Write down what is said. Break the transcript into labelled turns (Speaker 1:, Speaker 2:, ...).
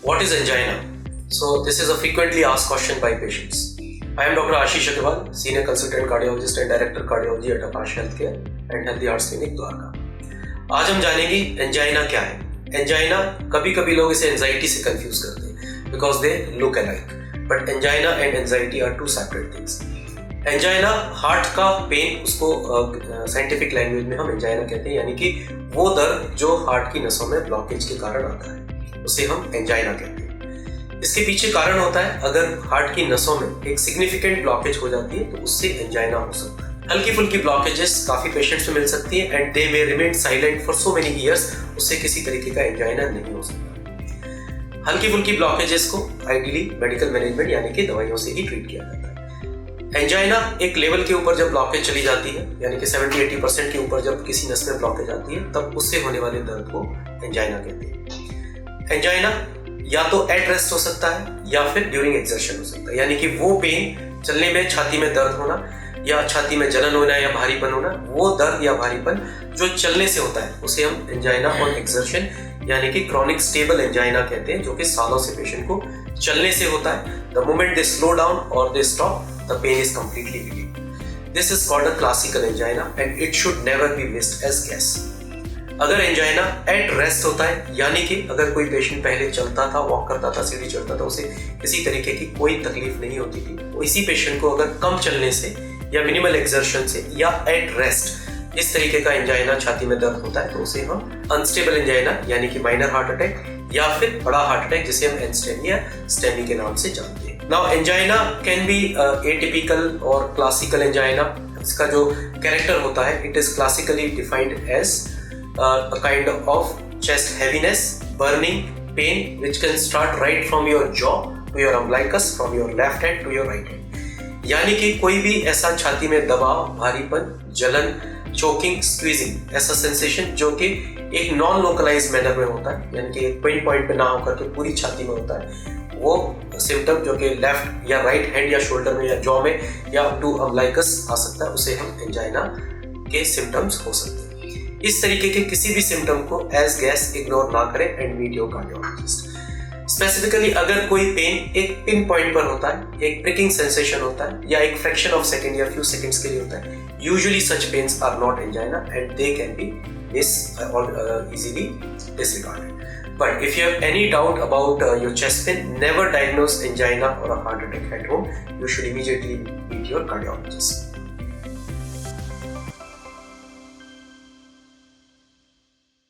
Speaker 1: What is angina? So this is a frequently asked question by patients. I am Dr. Ashish Agarwal, Senior Consultant Cardiologist and Director Cardiology at Akash Healthcare and Healthy Hearts Clinic, Dwarka. आज हम जानेंगे angina क्या है। Angina कभी कभी लोग इसे anxiety से कंफ्यूज करते हैं because they look alike, but angina and anxiety are two separate things. Angina heart का पेन, उसको साइंटिफिक लैंग्वेज में हम एंजाइना कहते हैं, यानी कि वो दर्द जो हार्ट की नसों में ब्लॉकेज के कारण आता है उसे हम एंजाइना कहते हैं। इसके पीछे कारण होता है, अगर हार्ट की नसों में एक सिग्निफिकेंट ब्लॉकेज हो जाती है तो उससे एंजाइना हो सकता है। हल्की फुल्की ब्लॉकेजेस काफी पेशेंट्स में मिल सकती है and they may remain silent for so many years, उससे किसी तरीके का एंजाइना नहीं हो सकता। हल्की फुल्की ब्लॉकेजेस को आइडियली मेडिकल मैनेजमेंट यानी कि दवाइयों से ही ट्रीट किया जाता है। एंजाइना एक लेवल के ऊपर जब ब्लॉकेज चली जाती है, यानी कि 70-80% के ऊपर जब किसी नस में ब्लॉकेज आती है, तब उससे होने वाले दर्द को एंजाइना कहते हैं। एंजाइना या तो एट रेस्ट हो सकता है या फिर ड्यूरिंग एक्सर्शन हो सकता है, यानी कि वो पेन, चलने में छाती में दर्द होना या छाती में जलन होना या भारीपन होना, वो दर्द या भारीपन जो चलने से होता है उसे हम एंजाइना ऑन एक्सर्शन यानी कि क्रॉनिक स्टेबल एंजाइना कहते हैं, जो कि सालों से पेशेंट को चलने से होता है। The moment they slow down और they stop, the pain is completely relieved. This is called a classical angina and it should never be missed as gas. अगर एंजाइना एट रेस्ट होता है, यानी कि अगर कोई पेशेंट पहले चलता था, वॉक करता था, सीढ़ी चढ़ता था, उसे किसी तरीके की कोई तकलीफ नहीं होती थी, तो इसी पेशेंट को अगर कम चलने से या मिनिमल एक्सर्शन से या एट रेस्ट इस तरीके का एंजाइना छाती में दर्द होता है, तो उसे हम अनस्टेबल एंजाइना यानी कि माइनर हार्ट अटैक या फिर बड़ा हार्ट अटैक, जिसे हम एनस्टेमी या स्टेमी के नाम से जानते हैं। Now angina can be atypical और क्लासिकल एंजाइना। इसका जो कैरेक्टर होता है, it is classically defined as a kind of chest heaviness, burning pain which can start right from your jaw to your umbilicus, from your left hand to your right hand। यानी कि कोई भी ऐसा छाती में दबाव, भारीपन, जलन, चोकिंग, स्क्वीजिंग, ऐसा सेंसेशन जो कि एक नॉन लोकलाइज मैनर में होता है, यानी कि एक पिन पॉइंट पे ना होकर के पूरी छाती में होता है, वो सिम्टम जो कि लेफ्ट या राइट हैंड या शोल्डर में या जॉ में या टू अम्बिलिकस आ सकता है, उसे हम एंजाइना के सिम्टम्स हो सकते हैं। इस तरीके के किसी भी सिम्टम को एज गैस इग्नोर ना करें and meet your cardiologist. Specifically अगर कोई पेन एक पिन पॉइंट पर होता है, एक प्रिकिंग सेंसेशन होता है या एक फ्रैक्शन ऑफ सेकंड या फ्यू सेकंड्स के लिए होता है, usually such pains are not angina and they can be easily disregarded. But if you have any doubt about your chest pain, never diagnose angina or a heart attack at home. You should immediately meet your cardiologist.